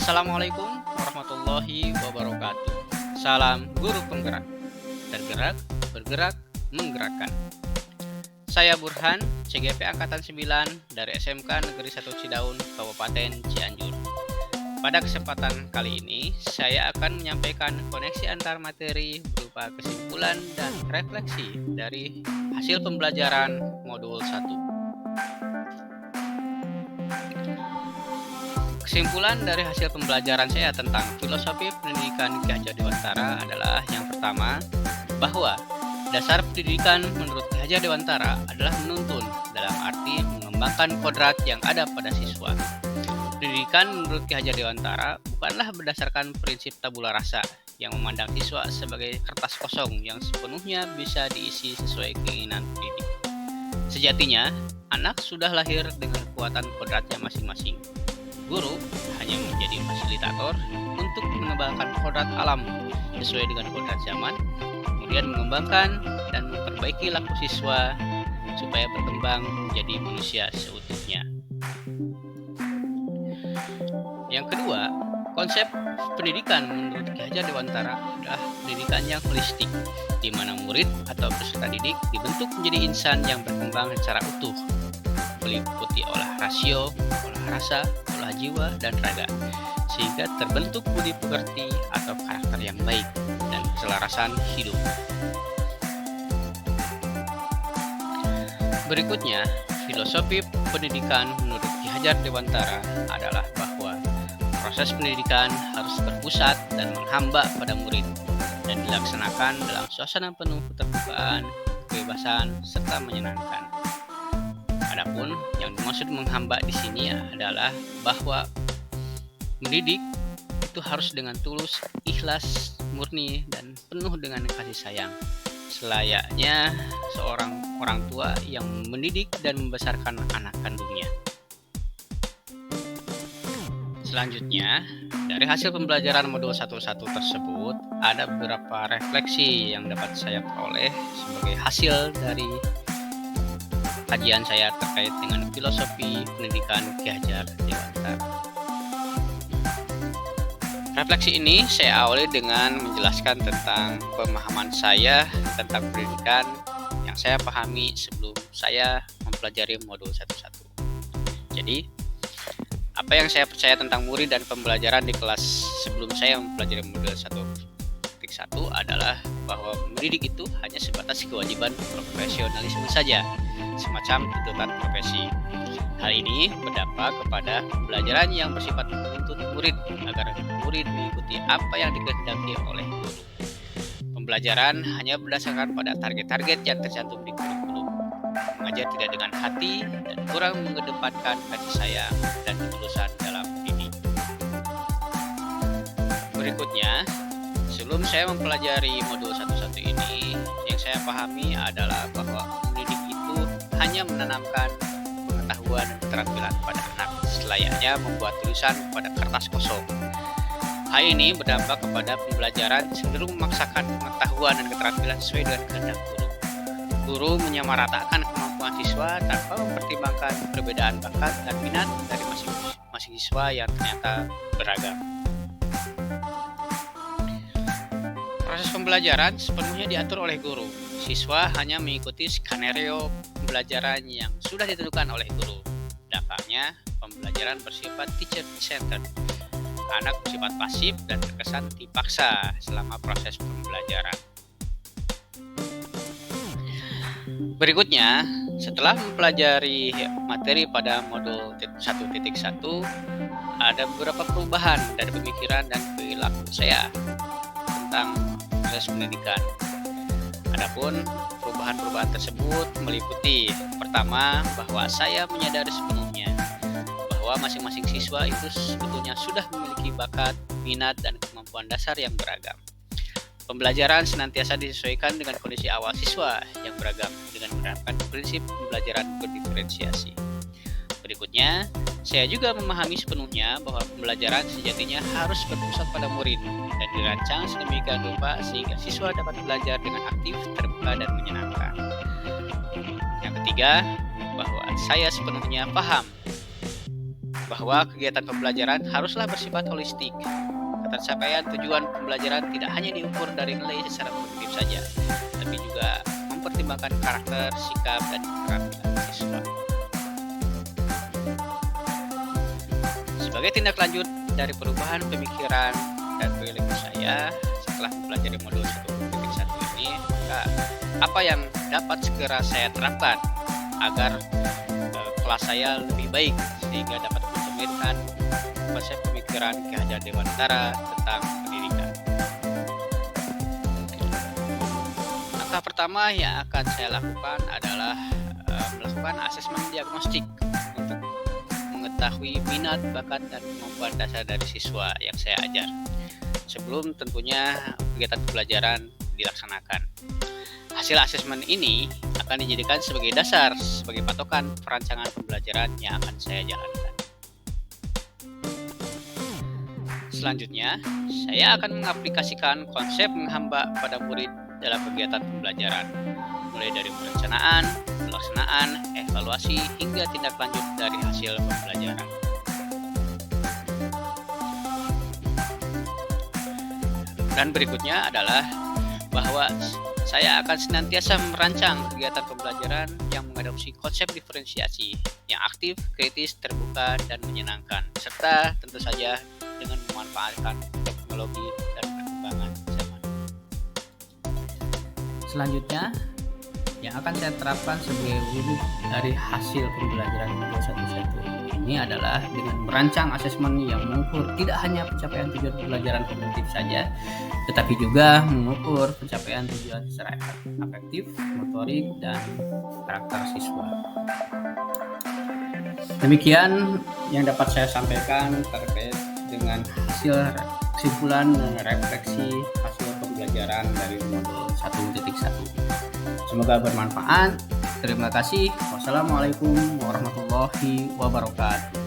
Assalamualaikum warahmatullahi wabarakatuh. Salam guru penggerak, tergerak, bergerak, menggerakkan. Saya Burhan, CGP Angkatan 9 dari SMK Negeri 1 Cidaun, Kabupaten Cianjur. Pada kesempatan kali ini, saya akan menyampaikan koneksi antar materi berupa kesimpulan dan refleksi dari hasil pembelajaran modul 1. Kesimpulan dari hasil pembelajaran saya tentang filosofi pendidikan Ki Hajar Dewantara adalah yang pertama, bahwa dasar pendidikan menurut Ki Hajar Dewantara adalah menuntun dalam arti mengembangkan kodrat yang ada pada siswa. Pendidikan menurut Ki Hajar Dewantara bukanlah berdasarkan prinsip tabula rasa yang memandang siswa sebagai kertas kosong yang sepenuhnya bisa diisi sesuai keinginan pendidik. Sejatinya, anak sudah lahir dengan kekuatan kodratnya masing-masing. Guru hanya menjadi fasilitator untuk mengembangkan kodrat alam sesuai dengan kodrat zaman, kemudian mengembangkan dan memperbaiki laku siswa supaya berkembang menjadi manusia seutuhnya. Yang kedua, konsep pendidikan menurut Ki Hajar Dewantara adalah pendidikan yang holistik, di mana murid atau peserta didik dibentuk menjadi insan yang berkembang secara utuh, meliputi olah rasio, olah rasa, olah jiwa, dan raga, sehingga terbentuk budi pekerti atau karakter yang baik dan keselarasan hidup. Berikutnya, filosofi pendidikan menurut Ki Hajar Dewantara adalah bahwa proses pendidikan harus terpusat dan menghamba pada murid dan dilaksanakan dalam suasana penuh keterbukaan, kebebasan, serta menyenangkan. Adapun yang dimaksud menghamba di sini adalah bahwa mendidik itu harus dengan tulus, ikhlas, murni, dan penuh dengan kasih sayang, selayaknya seorang orang tua yang mendidik dan membesarkan anak kandungnya. Selanjutnya, dari hasil pembelajaran modul 1.1 tersebut, ada beberapa refleksi yang dapat saya peroleh sebagai hasil dari kajian saya terkait dengan filosofi pendidikan Ki Hajar Dewantara. Refleksi ini saya awali dengan menjelaskan tentang pemahaman saya tentang pendidikan yang saya pahami sebelum saya mempelajari modul 1.1. Jadi, apa yang saya percaya tentang murid dan pembelajaran di kelas sebelum saya mempelajari modul 1.1 adalah bahwa mendidik itu hanya sebatas kewajiban profesionalisme saja, semacam tuntutan profesi. Hal ini berdampak kepada pembelajaran yang bersifat menuntut murid agar murid mengikuti apa yang dikehendaki oleh guru. Pembelajaran hanya berdasarkan pada target-target yang tercantum di kurikulum. Mengajar tidak dengan hati dan kurang mengedepankan kasih sayang dan ketulusan dalam didik. Berikutnya, sebelum saya mempelajari modul 1.1 ini, yang saya pahami adalah bahwa mendidik itu hanya menanamkan pengetahuan dan keterampilan pada anak, selayaknya membuat tulisan pada kertas kosong. Hal ini berdampak kepada pembelajaran cenderung memaksakan pengetahuan dan keterampilan sesuai dengan kehendak guru. Guru menyamaratakan kemampuan siswa tanpa mempertimbangkan perbedaan bakat dan minat dari masing-masing siswa yang ternyata beragam. Proses pembelajaran sepenuhnya diatur oleh guru. Siswa hanya mengikuti skenario pembelajaran yang sudah ditentukan oleh guru. Dampaknya, pembelajaran bersifat teacher-centered. Anak bersifat pasif dan terkesan dipaksa selama proses pembelajaran. Berikutnya, setelah mempelajari materi pada modul 1.1, ada beberapa perubahan dari pemikiran dan perilaku saya tentang proses pendidikan. Adapun perubahan-perubahan tersebut meliputi, pertama, bahwa saya menyadari sepenuhnya bahwa masing-masing siswa itu sebetulnya sudah memiliki bakat, minat, dan kemampuan dasar yang beragam. Pembelajaran senantiasa disesuaikan dengan kondisi awal siswa yang beragam dengan menerapkan prinsip pembelajaran berdiferensiasi. Berikutnya, saya juga memahami sepenuhnya bahwa pembelajaran sejatinya harus berpusat pada murid dan dirancang sedemikian rupa sehingga siswa dapat belajar dengan aktif, terbuka, dan menyenangkan. Yang ketiga, bahwa saya sepenuhnya paham bahwa kegiatan pembelajaran haruslah bersifat holistik. Pencapaian tujuan pembelajaran tidak hanya diukur dari nilai secara kognitif saja, tapi juga mempertimbangkan karakter, sikap, dan keterampilan siswa. Sebagai tindak lanjut dari perubahan pemikiran dan perilaku saya setelah mempelajari modul 1.1 ini, maka apa yang dapat segera saya terapkan agar kelas saya lebih baik sehingga dapat mencerminkan konsep pemikiran Ki Hajar Dewantara tentang pendidikan. Langkah pertama yang akan saya lakukan adalah melakukan asesmen diagnostik untuk mengetahui minat, bakat, dan kemampuan dasar dari siswa yang saya ajar sebelum tentunya kegiatan pembelajaran dilaksanakan. Hasil asesmen ini akan dijadikan sebagai dasar, sebagai patokan perancangan pembelajaran yang akan saya jalankan. Selanjutnya, saya akan mengaplikasikan konsep menghamba pada murid dalam kegiatan pembelajaran, mulai dari perencanaan, pelaksanaan, evaluasi, hingga tindak lanjut dari hasil pembelajaran. Dan berikutnya adalah bahwa saya akan senantiasa merancang kegiatan pembelajaran yang mengadopsi konsep diferensiasi yang aktif, kritis, terbuka, dan menyenangkan, serta tentu saja dengan memanfaatkan teknologi dan perkembangan zaman. Selanjutnya, yang akan saya terapkan sebagai wujud dari hasil pembelajaran modul 1.1 ini adalah dengan merancang asesmen yang mengukur tidak hanya pencapaian tujuan pembelajaran kognitif saja, tetapi juga mengukur pencapaian tujuan secara afektif, motorik, dan karakter siswa. Demikian yang dapat saya sampaikan terkait dengan hasil kesimpulan dan refleksi hasil pembelajaran dari modul 1.1. Semoga bermanfaat. Terima kasih. Wassalamualaikum warahmatullahi wabarakatuh.